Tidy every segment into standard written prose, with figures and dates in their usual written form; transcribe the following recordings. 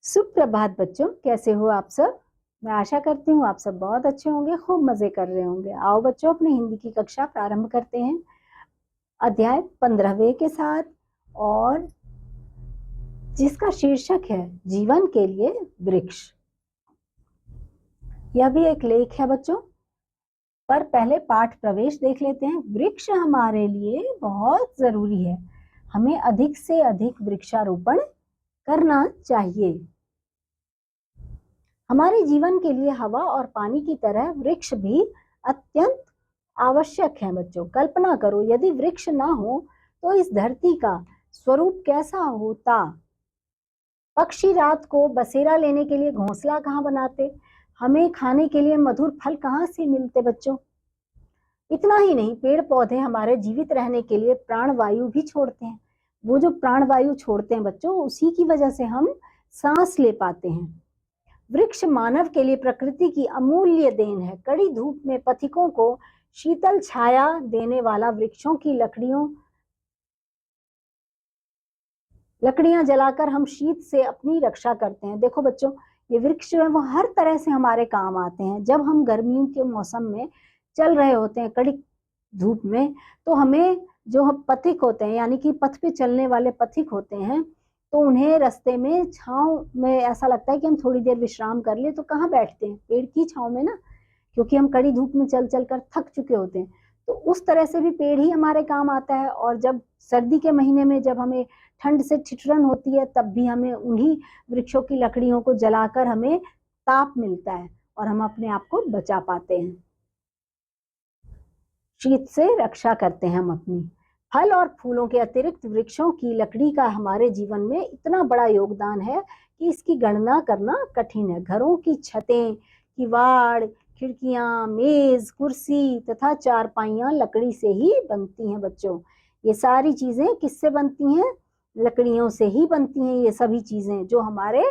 सुप्रभात बच्चों, कैसे हो आप सब। मैं आशा करती हूँ आप सब बहुत अच्छे होंगे, खूब मजे कर रहे होंगे। आओ बच्चों, अपनी हिंदी की कक्षा प्रारंभ करते हैं अध्याय 15वें के साथ, और जिसका शीर्षक है जीवन के लिए वृक्ष। यह भी एक लेख है बच्चों, पर पहले पाठ प्रवेश देख लेते हैं। वृक्ष हमारे लिए बहुत जरूरी है, हमें अधिक से अधिक वृक्षारोपण करना चाहिए। हमारे जीवन के लिए हवा और पानी की तरह वृक्ष भी अत्यंत आवश्यक है बच्चों। कल्पना करो, यदि वृक्ष ना हो तो इस धरती का स्वरूप कैसा होता। पक्षी रात को बसेरा लेने के लिए घोंसला कहाँ बनाते, हमें खाने के लिए मधुर फल कहाँ से मिलते बच्चों। इतना ही नहीं, पेड़ पौधे हमारे जीवित रहने के लिए प्राणवायु भी छोड़ते हैं। वो जो प्राणवायु छोड़ते हैं बच्चों, उसी की वजह से हम सांस ले पाते हैं। वृक्ष मानव के लिए प्रकृति की अमूल्य देन है। कड़ी धूप में पथिकों को शीतल छाया देने वाला वृक्षों की लकड़ियां जलाकर हम शीत से अपनी रक्षा करते हैं। देखो बच्चों, ये वृक्ष जो है वो हर तरह से हमारे काम आते हैं। जब हम गर्मियों के मौसम में चल रहे होते हैं कड़ी धूप में, तो हमें जो पथिक होते हैं, यानी कि पथ पे चलने वाले पथिक होते हैं, तो उन्हें रास्ते में छांव में ऐसा लगता है कि हम थोड़ी देर विश्राम कर ले, तो कहाँ बैठते हैं, पेड़ की छांव में ना, क्योंकि हम कड़ी धूप में चल चल कर थक चुके होते हैं। तो उस तरह से भी पेड़ ही हमारे काम आता है। और जब सर्दी के महीने में जब हमें ठंड से ठिठुरन होती है, तब भी हमें उन्हीं वृक्षों की लकड़ियों को जलाकर हमें ताप मिलता है और हम अपने आप को बचा पाते हैं, शीत से रक्षा करते हैं हम अपनी। फल और फूलों के अतिरिक्त वृक्षों की लकड़ी का हमारे जीवन में इतना बड़ा योगदान है कि इसकी गणना करना कठिन है। घरों की छतें, किवाड़, खिड़कियां, मेज, कुर्सी तथा चारपाइयां लकड़ी से ही बनती हैं बच्चों। ये सारी चीजें किससे बनती हैं? लकड़ियों से ही बनती हैं। ये सभी चीजें जो हमारे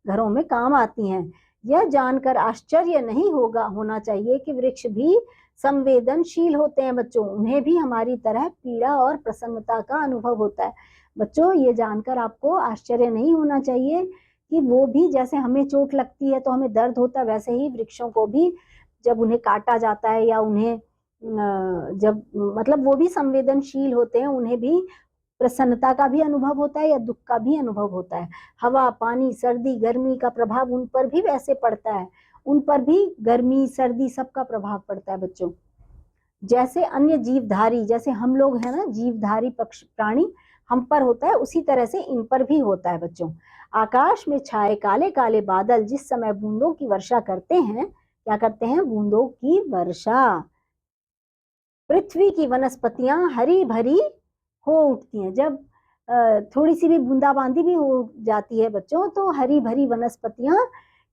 घरों में काम आती हैं। यह जानकर आश्चर्य नहीं होना चाहिए कि वृक्ष भी संवेदनशील होते हैं बच्चों। उन्हें भी हमारी तरह पीड़ा और प्रसन्नता का अनुभव होता है। बच्चों, ये जानकर आपको आश्चर्य नहीं होना चाहिए कि वो भी, जैसे हमें चोट लगती है तो हमें दर्द होता है, वैसे ही वृक्षों को भी जब उन्हें काटा जाता है या उन्हें जब मतलब वो भी संवेदनशील होते हैं, उन्हें भी प्रसन्नता का भी अनुभव होता है या दुख का भी अनुभव होता है। हवा, पानी, सर्दी, गर्मी का प्रभाव उन पर भी वैसे पड़ता है। उन पर भी गर्मी, सर्दी सबका प्रभाव पड़ता है बच्चों। जैसे अन्य जीवधारी, जैसे हम लोग हैं ना जीवधारी पक्षी प्राणी, हम पर होता है, उसी तरह से इन पर भी होता है बच्चों। आकाश में छाए काले काले बादल जिस समय बूंदों की वर्षा करते हैं, क्या करते हैं? बूंदों की वर्षा। पृथ्वी की वनस्पतियां हरी भरी हो उठती हैं। जब थोड़ी सी भी बूंदाबांदी भी हो जाती है बच्चों, तो हरी भरी वनस्पतियां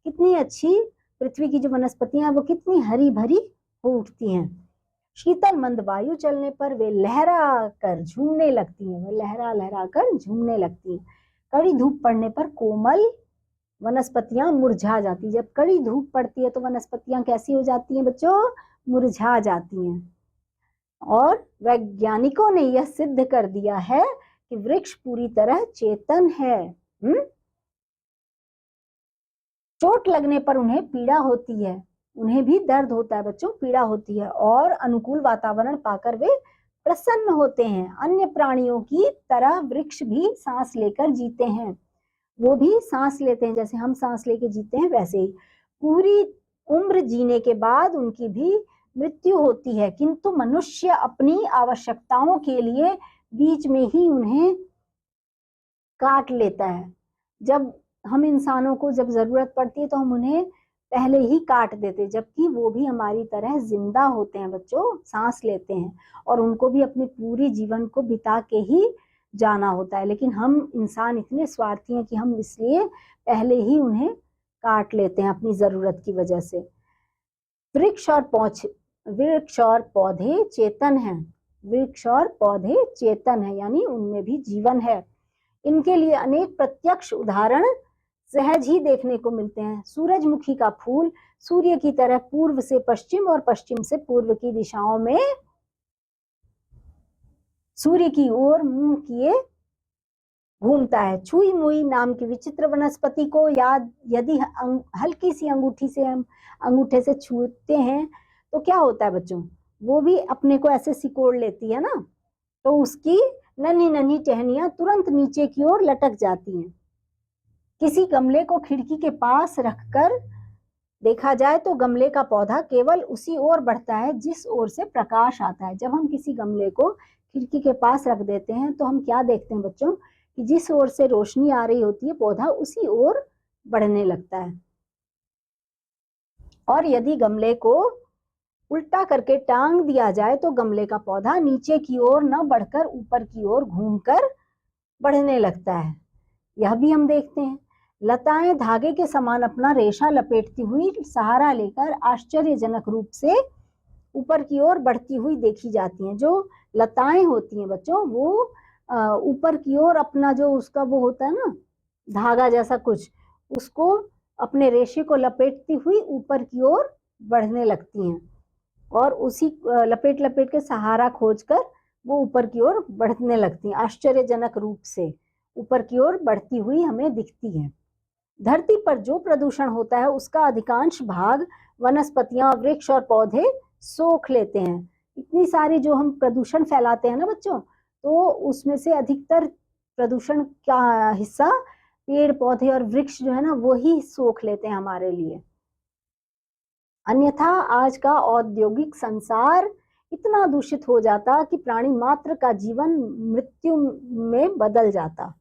कितनी अच्छी, पृथ्वी की जो वनस्पतियां वो कितनी हरी भरी हो उठती हैं। शीतल मंद वायु चलने पर वे लहरा कर झूमने लगती हैं, वे लहरा लहरा कर झूमने लगती हैं। कड़ी धूप पड़ने पर कोमल वनस्पतियां मुरझा जाती हैं। जब कड़ी धूप पड़ती है तो वनस्पतियां कैसी हो जाती हैं बच्चों? मुरझा जाती हैं। और वैज्ञानिकों ने यह सिद्ध कर दिया है कि वृक्ष पूरी तरह चेतन है। चोट लगने पर उन्हें पीड़ा होती है, उन्हें भी दर्द होता है बच्चों, पीड़ा होती है, और अनुकूल वातावरण पाकर वे प्रसन्न होते हैं। अन्य प्राणियों की तरह वृक्ष भी सांस लेकर जीते हैं। वो भी सांस लेते हैं, जैसे हम सांस लेके जीते हैं वैसे ही। पूरी उम्र जीने के बाद उनकी भी मृत्यु होती है, किंतु मनुष्य अपनी आवश्यकताओं के लिए बीच में ही उन्हें काट लेता है। जब हम इंसानों को जब जरूरत पड़ती है तो हम उन्हें पहले ही काट देते, जबकि वो भी हमारी तरह जिंदा होते हैं बच्चों, सांस लेते हैं, और उनको भी अपने पूरी जीवन को बिता के ही जाना होता है। लेकिन हम इंसान इतने स्वार्थी हैं कि हम इसलिए पहले ही उन्हें काट लेते हैं अपनी जरूरत की वजह से। वृक्ष और पौधे चेतन हैं। वृक्ष और पौधे चेतन है, यानी उनमें भी जीवन है। इनके लिए अनेक प्रत्यक्ष उदाहरण सहज ही देखने को मिलते हैं। सूरजमुखी का फूल सूर्य की तरह पूर्व से पश्चिम और पश्चिम से पूर्व की दिशाओं में सूर्य की ओर मुंह किए घूमता है। छुई मुई नाम की विचित्र वनस्पति को यदि हल्की सी अंगूठी से हम अंगूठे से छूते हैं तो क्या होता है बच्चों, वो भी अपने को ऐसे सिकोड़ लेती है ना, तो उसकी नन्ही नन्ही टहनियां तुरंत नीचे की ओर लटक जाती हैं। किसी गमले को खिड़की के पास रखकर देखा जाए तो गमले का पौधा केवल उसी ओर बढ़ता है जिस ओर से प्रकाश आता है। जब हम किसी गमले को खिड़की के पास रख देते हैं तो हम क्या देखते हैं बच्चों, कि जिस ओर से रोशनी आ रही होती है पौधा उसी ओर बढ़ने लगता है। और यदि गमले को उल्टा करके टांग दिया जाए तो गमले का पौधा नीचे की ओर न बढ़कर ऊपर की ओर घूमकर बढ़ने लगता है। यह भी हम देखते हैं। लताएं धागे के समान अपना रेशा लपेटती हुई सहारा लेकर आश्चर्यजनक रूप से ऊपर की ओर बढ़ती हुई देखी जाती हैं। जो लताएं होती हैं बच्चों, वो ऊपर की ओर अपना जो उसका वो होता है ना धागा जैसा कुछ, उसको अपने रेशे को लपेटती हुई ऊपर की ओर बढ़ने लगती हैं और उसी लपेट लपेट के सहारा खोजकर वो ऊपर की ओर बढ़ने लगती हैं। आश्चर्यजनक रूप से ऊपर की ओर बढ़ती हुई हमें दिखती है। धरती पर जो प्रदूषण होता है उसका अधिकांश भाग वनस्पतियां, वृक्ष और पौधे सोख लेते हैं। इतनी सारी जो हम प्रदूषण फैलाते हैं ना बच्चों, तो उसमें से अधिकतर प्रदूषण का हिस्सा पेड़ पौधे और वृक्ष जो है ना वो ही सोख लेते हैं हमारे लिए। अन्यथा आज का औद्योगिक संसार इतना दूषित हो जाता कि प्राणी मात्र का जीवन मृत्यु में बदल जाता।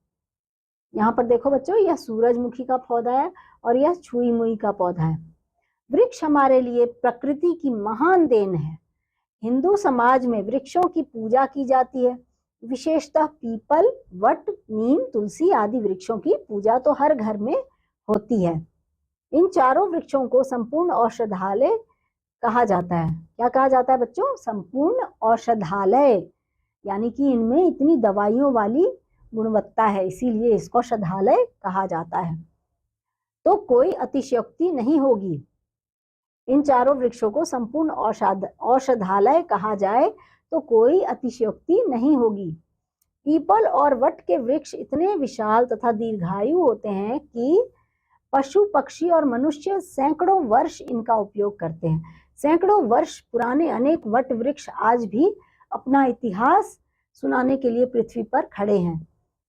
यहाँ पर देखो बच्चों, यह सूरजमुखी का पौधा है और यह छुई मुई का पौधा है। वृक्ष हमारे लिए प्रकृति की महान देन है। हिंदू समाज में वृक्षों की पूजा की जाती है। विशेषतः पीपल, वट, नीम, तुलसी आदि वृक्षों की पूजा तो हर घर में होती है। इन चारों वृक्षों को संपूर्ण औषधालय कहा जाता है। क्या कहा जाता है बच्चों? संपूर्ण औषधालय, यानी कि इनमें इतनी दवाइयों वाली गुणवत्ता है, इसीलिए इसको औषधालय कहा जाता है। तो कोई अतिशयोक्ति नहीं होगी। इन चारों वृक्षों को संपूर्ण औषधालय कहा जाए तो कोई अतिशयोक्ति नहीं होगी। पीपल और वट के वृक्ष इतने विशाल तथा दीर्घायु होते हैं कि पशु, पक्षी और मनुष्य सैकड़ों वर्ष इनका उपयोग करते हैं। सैकड़ों वर्ष पुराने अनेक वट वृक्ष आज भी अपना इतिहास सुनाने के लिए पृथ्वी पर खड़े हैं।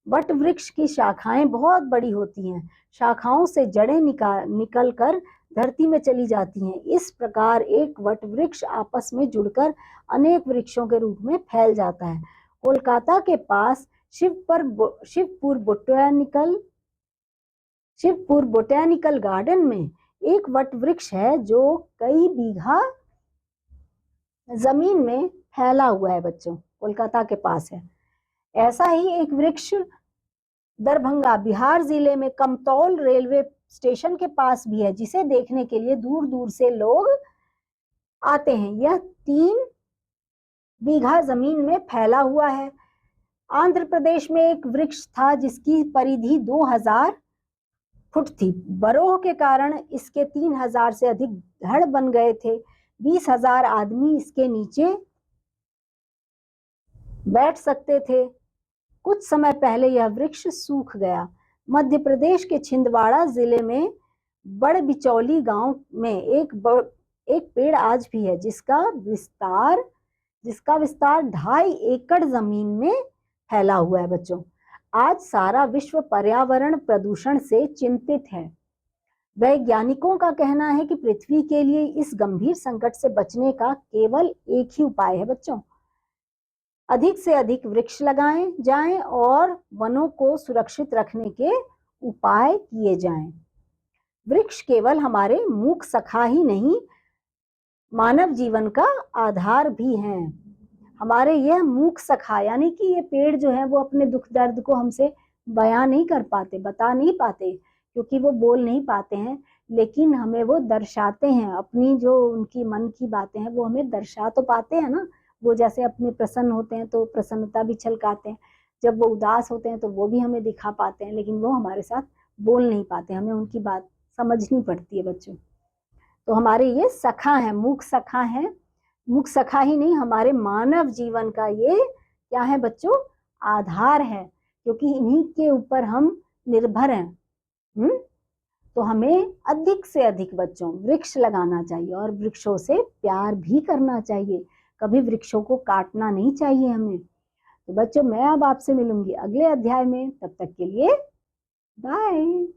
वट वृक्ष की शाखाएं बहुत बड़ी होती हैं। शाखाओं से जड़ें निकल कर धरती में चली जाती हैं। इस प्रकार एक वट वृक्ष आपस में जुड़कर अनेक वृक्षों के रूप में फैल जाता है। कोलकाता के पास शिवपुर बोटेनिकल गार्डन में एक वट वृक्ष है जो कई बीघा जमीन में फैला हुआ है बच्चों, कोलकाता के पास है। ऐसा ही एक वृक्ष दरभंगा, बिहार जिले में कमतौल रेलवे स्टेशन के पास भी है, जिसे देखने के लिए दूर दूर से लोग आते हैं। यह 3 बीघा जमीन में फैला हुआ है। आंध्र प्रदेश में एक वृक्ष था जिसकी परिधि 2000 फुट थी। बरोह के कारण इसके 3000 से अधिक धड़ बन गए थे। 20,000 आदमी इसके नीचे बैठ सकते थे। कुछ समय पहले यह वृक्ष सूख गया। मध्य प्रदेश के छिंदवाड़ा जिले में बड़बिचौली गांव में एक पेड़ आज भी है जिसका विस्तार 2.5 एकड़ जमीन में फैला हुआ है बच्चों। आज सारा विश्व पर्यावरण प्रदूषण से चिंतित है। वैज्ञानिकों का कहना है कि पृथ्वी के लिए इस गंभीर संकट से बचने का केवल एक ही उपाय है बच्चों, अधिक से अधिक वृक्ष लगाए जाएं और वनों को सुरक्षित रखने के उपाय किए जाएं। वृक्ष केवल हमारे मूक सखा ही नहीं, मानव जीवन का आधार भी हैं। हमारे यह मूक सखा यानी कि ये पेड़ जो है वो अपने दुख दर्द को हमसे बयां नहीं कर पाते, बता नहीं पाते, क्योंकि वो बोल नहीं पाते हैं, लेकिन हमें वो दर्शाते हैं। अपनी जो उनकी मन की बातें हैं वो हमें दर्शा तो पाते हैं ना। वो जैसे अपने प्रसन्न होते हैं तो प्रसन्नता भी छलकाते हैं, जब वो उदास होते हैं तो वो भी हमें दिखा पाते हैं, लेकिन वो हमारे साथ बोल नहीं पाते, हमें उनकी बात समझनी पड़ती है बच्चों। तो हमारे ये सखा है, मूक सखा है। मूक सखा ही नहीं, हमारे मानव जीवन का ये क्या है बच्चों? आधार है क्योंकि इन्हीं के ऊपर हम निर्भर हैं। तो हमें अधिक से अधिक बच्चों वृक्ष लगाना चाहिए और वृक्षों से प्यार भी करना चाहिए, कभी वृक्षों को काटना नहीं चाहिए हमें। तो बच्चों, मैं अब आपसे मिलूंगी अगले अध्याय में, तब तक के लिए बाय।